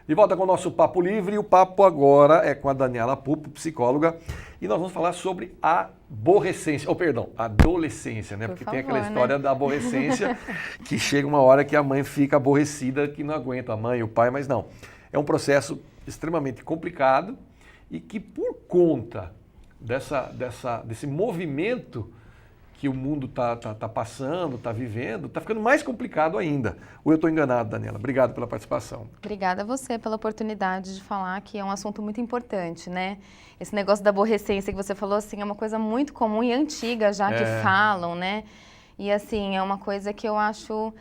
De volta com o nosso Papo Livre, e o papo agora é com a Daniela Pupo, psicóloga, e nós vamos falar sobre a aborrecência, adolescência, né? Porque tem aquela história da aborrecência, que chega uma hora que a mãe fica aborrecida, que não aguenta a mãe e o pai, mas não. É um processo extremamente complicado e que por conta desse movimento que o mundo está passando, está vivendo, está ficando mais complicado ainda. Ou eu estou enganado, Daniela? Obrigado pela participação. Obrigada a você pela oportunidade de falar, que é um assunto muito importante, né? Esse negócio da aborrecência que você falou, assim, é uma coisa muito comum e antiga já que falam, né? E assim, é uma coisa que eu acho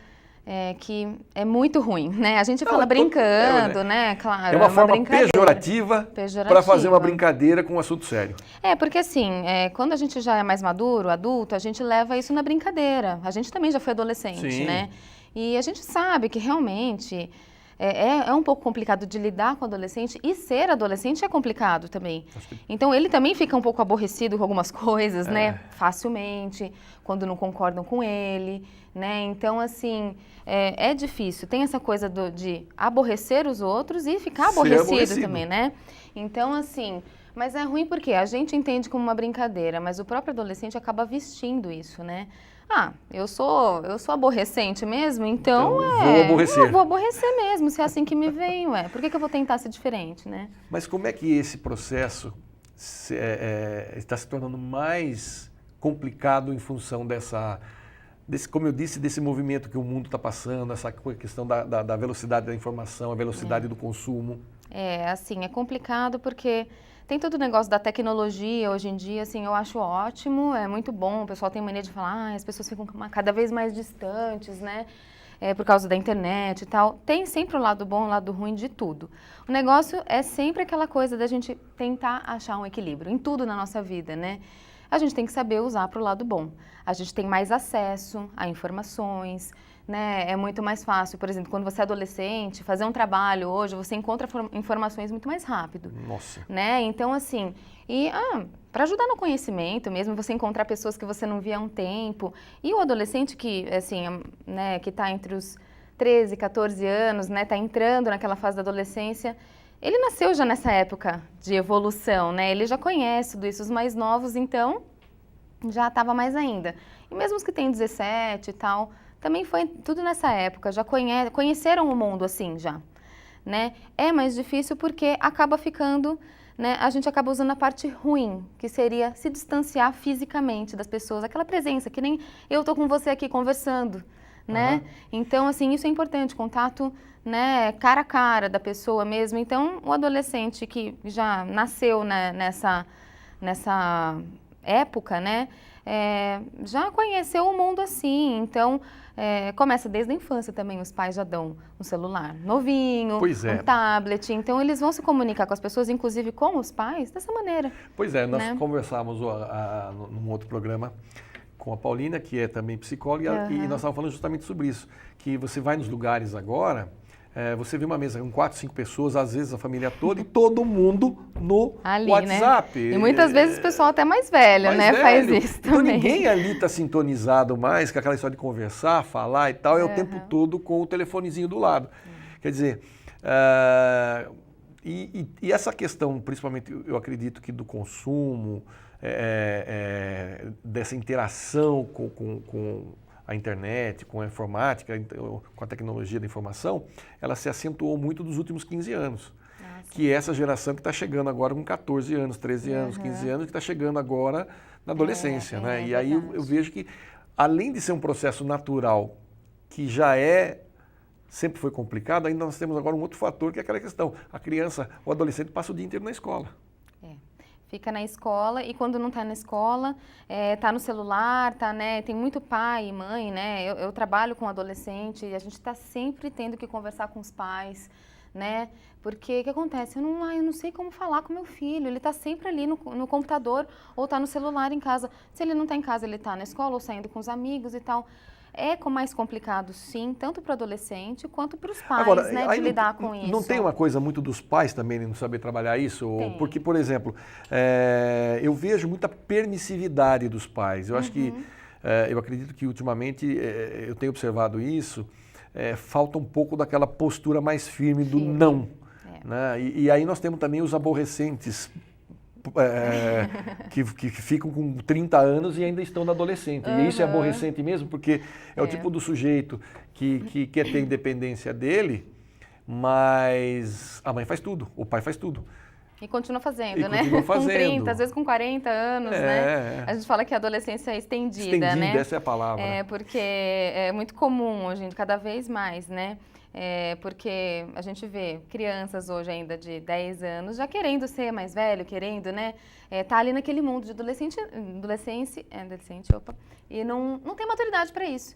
que é muito ruim, né? A gente fala brincando, né? Claro, é uma forma pejorativa para fazer uma brincadeira com um assunto sério. Porque assim, quando a gente já é mais maduro, adulto, a gente leva isso na brincadeira. A gente também já foi adolescente, Sim. né? E a gente sabe que realmente é um pouco complicado de lidar com o adolescente, e ser adolescente é complicado também. Então ele também fica um pouco aborrecido com algumas coisas, né? Facilmente, quando não concordam com ele, né? Então, assim, é difícil. Tem essa coisa de aborrecer os outros e ficar aborrecido também, né? Então, assim, mas é ruim porque a gente entende como uma brincadeira, mas o próprio adolescente acaba vestindo isso, né? Eu sou aborrecente mesmo, então vou aborrecer. Eu vou aborrecer mesmo, se é assim que me vem, Por que eu vou tentar ser diferente, né? Mas como é que esse processo está se tornando mais complicado em função como eu disse, desse movimento que o mundo está passando, essa questão da velocidade da informação, a velocidade do consumo? Assim, é complicado porque tem todo o negócio da tecnologia hoje em dia, assim, eu acho ótimo, é muito bom, o pessoal tem mania de falar, as pessoas ficam cada vez mais distantes, né? Por causa da internet e tal. Tem sempre o lado bom e o lado ruim de tudo. O negócio é sempre aquela coisa da gente tentar achar um equilíbrio em tudo na nossa vida, né? A gente tem que saber usar para o lado bom. A gente tem mais acesso a informações, né? É muito mais fácil, por exemplo, quando você é adolescente, fazer um trabalho hoje, você encontra informações muito mais rápido. Nossa. Né? Então, assim, para ajudar no conhecimento mesmo, você encontrar pessoas que você não via há um tempo. E o adolescente que, assim, né, que está entre os 13, 14 anos, né, está entrando naquela fase da adolescência, ele nasceu já nessa época de evolução, né? Ele já conhece tudo isso, os mais novos, então, já estava mais ainda. E mesmo os que têm 17 e tal, também foi tudo nessa época, já conheceram o mundo assim já, né? É mais difícil porque acaba ficando, né? A gente acaba usando a parte ruim, que seria se distanciar fisicamente das pessoas, aquela presença, que nem eu tô com você aqui conversando, né? Então, assim, isso é importante, contato, né, cara a cara da pessoa mesmo. Então, o adolescente que já nasceu, né, nessa época, né, já conheceu o mundo assim. Então, começa desde a infância também, os pais já dão um celular novinho, um tablet. Então, eles vão se comunicar com as pessoas, inclusive com os pais, dessa maneira. Pois é, nós conversávamos num outro programa com a Paulina, que é também psicóloga, e nós estávamos falando justamente sobre isso, que você vai nos lugares agora, você vê uma mesa com 4, 5 pessoas, às vezes a família toda, e todo mundo no ali, WhatsApp. Né? E muitas vezes o pessoal até mais velho, né? Faz isso então, também. Ninguém ali está sintonizado mais com aquela história de conversar, falar e tal, é o tempo todo com o telefonezinho do lado. Quer dizer, e essa questão, principalmente, eu acredito que do consumo, dessa interação com a internet, com a informática, com a tecnologia da informação, ela se acentuou muito nos últimos 15 anos. Que é essa geração que está chegando agora com 14 anos, 13 anos, 15 anos, que está chegando agora na adolescência, né? E aí eu vejo que, além de ser um processo natural, que sempre foi complicado, ainda nós temos agora um outro fator, que é aquela questão. A criança, o adolescente passa o dia inteiro na escola. Fica na escola, e quando não está na escola, está no celular, né? Tem muito pai e mãe, né? Eu trabalho com adolescente e a gente está sempre tendo que conversar com os pais, né? Porque o que acontece? Eu não sei como falar com meu filho, ele está sempre ali no computador ou está no celular em casa. Se ele não está em casa, ele está na escola ou saindo com os amigos e tal. É mais complicado, sim, tanto para o adolescente quanto para os pais, agora, né, de lidar com isso. Não tem uma coisa muito dos pais também de não saber trabalhar isso? Tem. Porque, por exemplo, eu vejo muita permissividade dos pais. Eu acho que, eu acredito que ultimamente, eu tenho observado isso, falta um pouco daquela postura mais firme do não. Né? E aí nós temos também os aborrecentes, que ficam com 30 anos e ainda estão na adolescente. E isso é aborrecente mesmo, porque é o tipo do sujeito que quer ter independência dele, mas a mãe faz tudo, o pai faz tudo. E continua fazendo, e né? Continua fazendo. Com 30, às vezes com 40 anos, né? A gente fala que a adolescência é estendida, né? Essa é a palavra. Porque é muito comum hoje, cada vez mais, né? Porque a gente vê crianças hoje ainda de 10 anos já querendo ser mais velho, querendo, né? Tá ali naquele mundo de adolescente, e não tem maturidade para isso.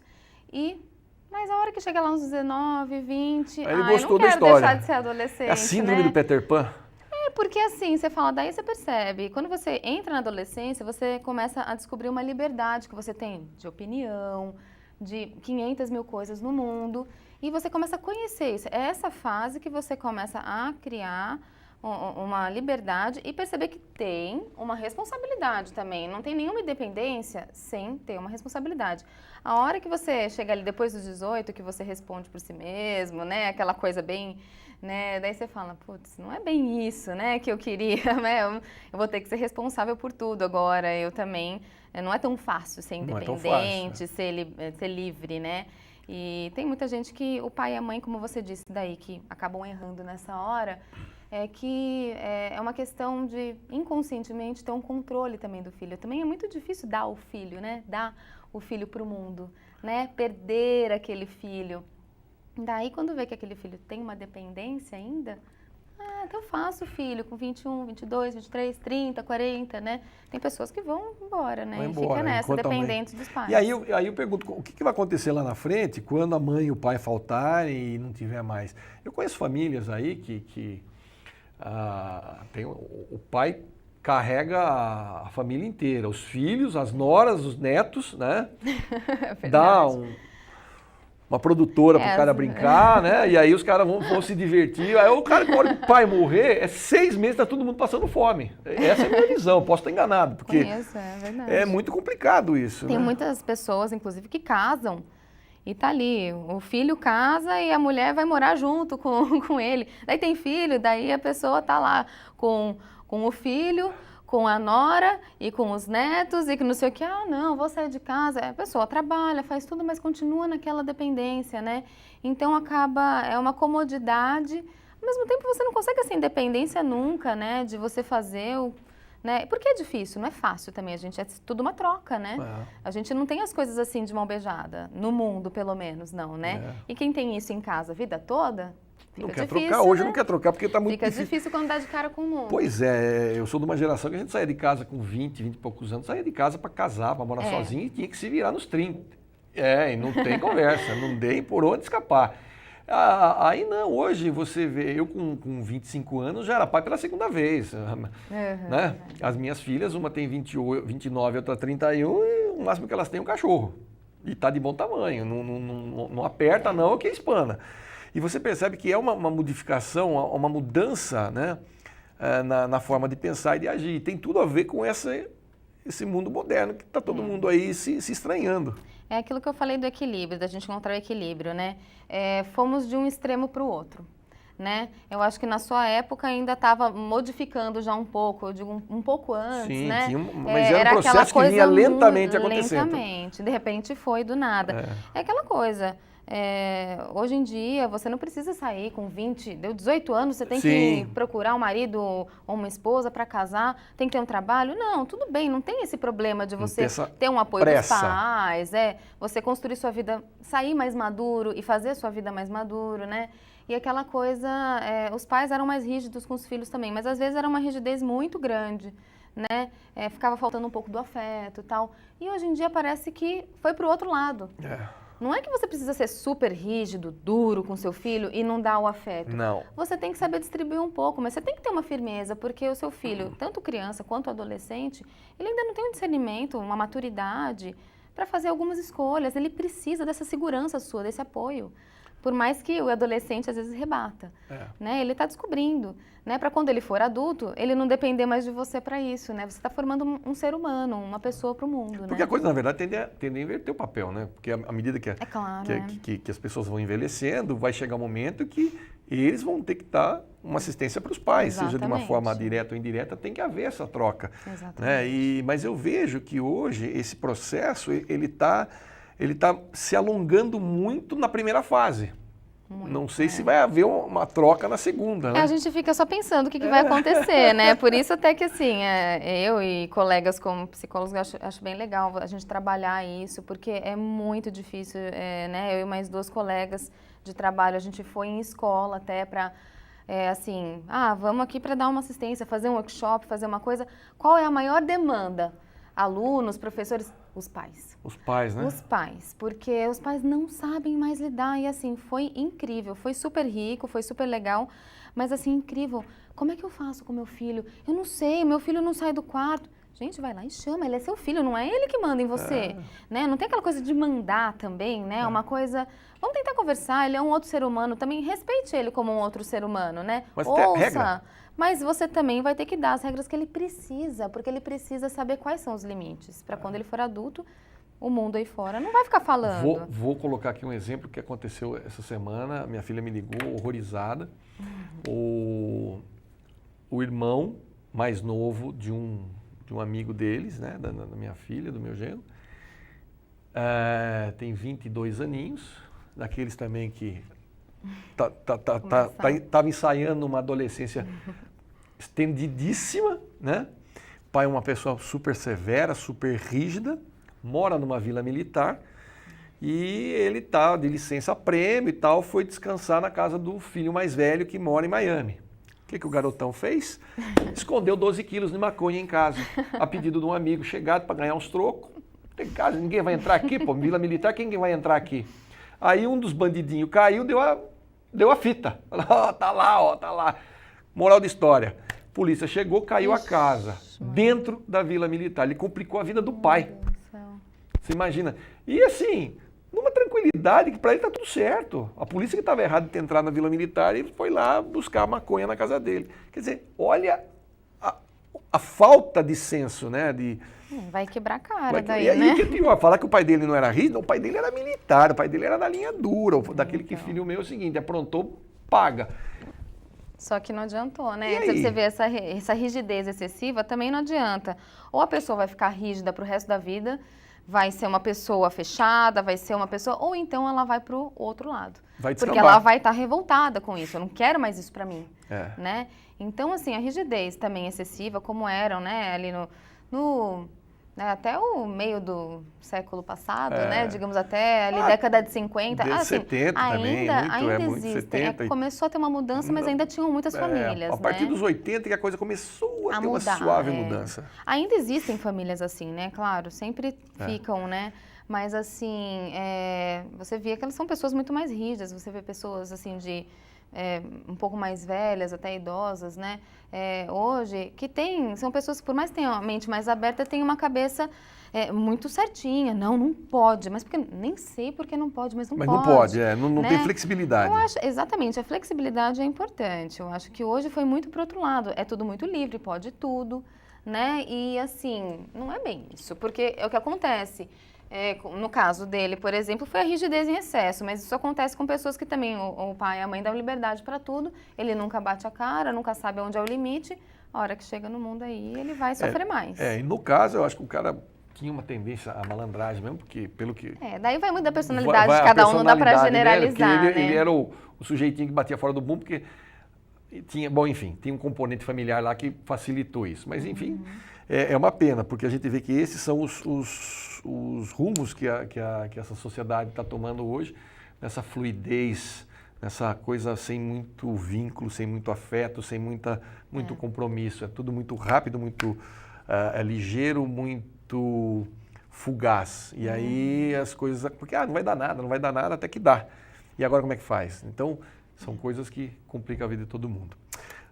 Mas a hora que chega lá uns 19, 20, ele gostou não quero deixar de ser adolescente, é a síndrome do Peter Pan. Porque assim, você fala, daí você percebe, quando você entra na adolescência, você começa a descobrir uma liberdade que você tem de opinião, de 500 mil coisas no mundo, e você começa a conhecer isso. É essa fase que você começa a criar uma liberdade e perceber que tem uma responsabilidade também. Não tem nenhuma independência sem ter uma responsabilidade. A hora que você chega ali depois dos 18, que você responde por si mesmo, né? Aquela coisa bem... Né? Daí você fala, putz, não é bem isso, né, que eu queria, né? Eu vou ter que ser responsável por tudo agora, eu também, não é tão fácil ser independente, ser livre, né? E tem muita gente que, o pai e a mãe, como você disse daí, que acabam errando nessa hora, que é uma questão de, inconscientemente, ter um controle também do filho. Também é muito difícil dar o filho, né? Dar o filho para o mundo, né? Perder aquele filho. Daí, quando vê que aquele filho tem uma dependência ainda, então eu faço filho com 21, 22, 23, 30, 40, né? Tem pessoas que vão embora, né? E fica nessa, dependentes dos pais. E aí eu pergunto, o que vai acontecer lá na frente quando a mãe e o pai faltarem e não tiver mais? Eu conheço famílias aí que tem o pai carrega a família inteira, os filhos, as noras, os netos, né? Dá uma produtora pro cara brincar, né? E aí os caras vão se divertir. Aí o cara, quando o pai morrer, 6 meses, tá todo mundo passando fome. Essa é a minha visão, posso estar enganado, porque é verdade. É muito complicado isso. Tem muitas pessoas, inclusive, que casam e tá ali, o filho casa e a mulher vai morar junto com ele. Daí tem filho, daí a pessoa tá lá com o filho, com a nora e com os netos e que não sei o que, não, vou sair de casa. A pessoa trabalha, faz tudo, mas continua naquela dependência, né? Então é uma comodidade. Ao mesmo tempo você não consegue essa independência nunca, né? De você fazer né? Porque é difícil, não é fácil também, é tudo uma troca, né? A gente não tem as coisas assim de mão beijada, no mundo pelo menos, não, né? E quem tem isso em casa a vida toda... Não quer trocar, hoje não quer trocar porque está muito difícil. Fica difícil quando dá de cara com o mundo. Pois é, eu sou de uma geração que a gente saía de casa com 20 e poucos anos, saía de casa para casar, para morar sozinho e tinha que se virar nos 30. E não tem conversa, não tem por onde escapar. Aí não, hoje você vê, eu com 25 anos já era pai pela segunda vez. Né? As minhas filhas, uma tem 28, 29, outra 31, e o máximo que elas têm é um cachorro. E está de bom tamanho, não aperta não, que espana. E você percebe que é uma modificação, uma mudança, né, na forma de pensar e de agir. E tem tudo a ver com esse mundo moderno que está todo mundo aí se estranhando. É aquilo que eu falei do equilíbrio, da gente encontrar o equilíbrio, né? Fomos de um extremo para o outro, né? Eu acho que na sua época ainda estava modificando já um pouco, eu digo um pouco antes, sim, né? Mas era um processo que vinha lentamente acontecendo. Lentamente, de repente foi do nada. É aquela coisa... hoje em dia, você não precisa sair com 20, deu 18 anos, você tem que procurar um marido ou uma esposa para casar, tem que ter um trabalho. Não, tudo bem, não tem esse problema de você ter um apoio dos pais, você construir sua vida, sair mais maduro e fazer a sua vida mais maduro, né? E aquela coisa, os pais eram mais rígidos com os filhos também, mas às vezes era uma rigidez muito grande, né? Ficava faltando um pouco do afeto e tal. E hoje em dia parece que foi pro outro lado. Não é que você precisa ser super rígido, duro com seu filho e não dar o afeto. Não. Você tem que saber distribuir um pouco, mas você tem que ter uma firmeza, porque o seu filho, tanto criança quanto adolescente, ele ainda não tem um discernimento, uma maturidade para fazer algumas escolhas. Ele precisa dessa segurança sua, desse apoio. Por mais que o adolescente às vezes rebata, né? Ele está descobrindo, né? Para quando ele for adulto, ele não depender mais de você para isso, né? Você está formando um ser humano, uma pessoa para o mundo, Porque a coisa, na verdade, tende a inverter o papel, né? Porque à medida que as pessoas vão envelhecendo, vai chegar um momento que eles vão ter que dar uma assistência para os pais, Exatamente. seja de uma forma direta ou indireta, tem que haver essa troca. Exatamente. Né? Mas eu vejo que hoje esse processo ele tá se alongando muito na primeira fase. Muito, não sei se vai haver uma troca na segunda, né? A gente fica só pensando o que vai acontecer, né? Por isso até que assim, eu e colegas como psicólogos acho bem legal a gente trabalhar isso, porque é muito difícil, né? Eu e mais 2 colegas de trabalho, a gente foi em escola até para, assim, vamos aqui para dar uma assistência, fazer um workshop, fazer uma coisa. Qual é a maior demanda? Alunos, professores, os pais. Os pais, né? Os pais, porque os pais não sabem mais lidar e assim, foi incrível, foi super rico, foi super legal, mas assim, incrível. Como é que eu faço com meu filho? Eu não sei, meu filho não sai do quarto. Gente, vai lá e chama, ele é seu filho, não é ele que manda em você, né? Não tem aquela coisa de mandar também, né? Uma coisa, vamos tentar conversar, ele é um outro ser humano também, respeite ele como um outro ser humano, né? Mas tem regra. Mas você também vai ter que dar as regras que ele precisa, porque ele precisa saber quais são os limites, para quando ele for adulto, o mundo aí fora não vai ficar falando. Vou colocar aqui um exemplo que aconteceu essa semana. Minha filha me ligou horrorizada. O irmão mais novo de um amigo deles, né, da minha filha, do meu genro, tem 22 aninhos, daqueles também que estava ensaiando uma adolescência estendidíssima, né? O pai é uma pessoa super severa, super rígida, mora numa vila militar e ele tá de licença prêmio e tal, foi descansar na casa do filho mais velho que mora em Miami. O que o garotão fez? Escondeu 12 quilos de maconha em casa, a pedido de um amigo chegado para ganhar uns trocos. Tem casa, ninguém vai entrar aqui, pô, vila militar, quem vai entrar aqui? Aí um dos bandidinhos caiu, deu a fita. Tá lá. Moral da história. Polícia chegou, caiu a casa, dentro da vila militar. Ele complicou a vida do pai. Você imagina? E assim, numa tranquilidade que para ele tá tudo certo. A polícia que estava errada de ter entrado na vila militar, ele foi lá buscar maconha na casa dele. Quer dizer, olha a falta de senso, né? Vai quebrar a cara daí, né? E o que é pior, falar que o pai dele não era rígido, o pai dele era militar, o pai dele era da linha dura, daquele que filho meu é o seguinte, aprontou, paga. Só que não adiantou, né? Então, você vê essa rigidez excessiva, também não adianta. Ou a pessoa vai ficar rígida pro resto da vida, vai ser uma pessoa fechada, vai ser uma pessoa... Ou então ela vai pro outro lado. Vai descambar. Porque ela vai estar revoltada com isso. Eu não quero mais isso para mim, né? Então, assim, a rigidez também excessiva, como eram, né? Ali né, até o meio do século passado, né? Digamos até ali década de 50. De 70 ainda existem. Começou a ter uma mudança, mas ainda tinham muitas famílias, a partir dos 80 que a coisa começou a ter uma suave mudança. Ainda existem famílias assim, né? Claro, sempre ficam, né? Mas assim, você vê que elas são pessoas muito mais rígidas. Você vê pessoas assim um pouco mais velhas, até idosas, né? Hoje, são pessoas que por mais que tenham a mente mais aberta, têm uma cabeça muito certinha. Não pode, mas porque nem sei porque não pode, mas não pode. Mas não pode, não né? tem flexibilidade. Eu acho, exatamente, a flexibilidade é importante. Eu acho que hoje foi muito pro outro lado. É tudo muito livre, pode tudo, né? E assim, não é bem isso, porque é o que acontece. No caso dele, por exemplo, foi a rigidez em excesso, mas isso acontece com pessoas que também o pai e a mãe dão liberdade para tudo, ele nunca bate a cara, nunca sabe onde é o limite, a hora que chega no mundo aí, ele vai sofrer mais. E no caso, eu acho que o cara tinha uma tendência à malandragem mesmo, porque pelo que... daí vai muito da personalidade de cada um, não dá para generalizar, né? Ele era o sujeitinho que batia fora do bumbum, porque tinha um componente familiar lá que facilitou isso, mas enfim... É uma pena, porque a gente vê que esses são os rumos que essa sociedade está tomando hoje, nessa fluidez, nessa coisa sem muito vínculo, sem muito afeto, sem muito compromisso. É tudo muito rápido, muito ligeiro, muito fugaz. E aí as coisas... Porque não vai dar nada, até que dá. E agora como é que faz? Então, são coisas que complicam a vida de todo mundo.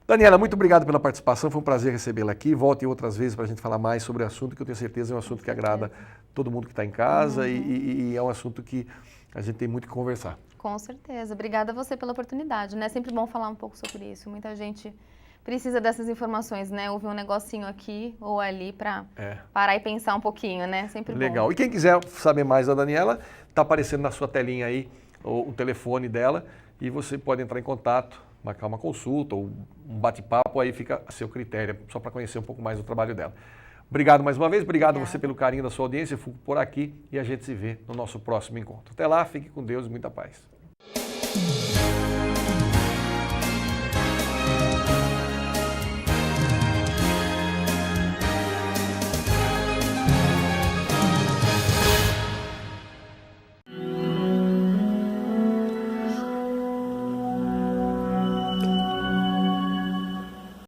Daniela, muito obrigado pela participação, foi um prazer recebê-la aqui. Volte outras vezes para a gente falar mais sobre o assunto, que eu tenho certeza é um assunto que agrada todo mundo que está em casa e é um assunto que a gente tem muito que conversar. Com certeza. Obrigada a você pela oportunidade, né? É sempre bom falar um pouco sobre isso. Muita gente precisa dessas informações, né? Ouvir um negocinho aqui ou ali para parar e pensar um pouquinho, né? Sempre bom. Legal. E quem quiser saber mais da Daniela, está aparecendo na sua telinha aí o telefone dela e você pode entrar em contato marcar uma consulta ou um bate-papo, aí fica a seu critério, só para conhecer um pouco mais do trabalho dela. Obrigado mais uma vez, obrigado a você pelo carinho da sua audiência, eu fico por aqui e a gente se vê no nosso próximo encontro. Até lá, fique com Deus e muita paz.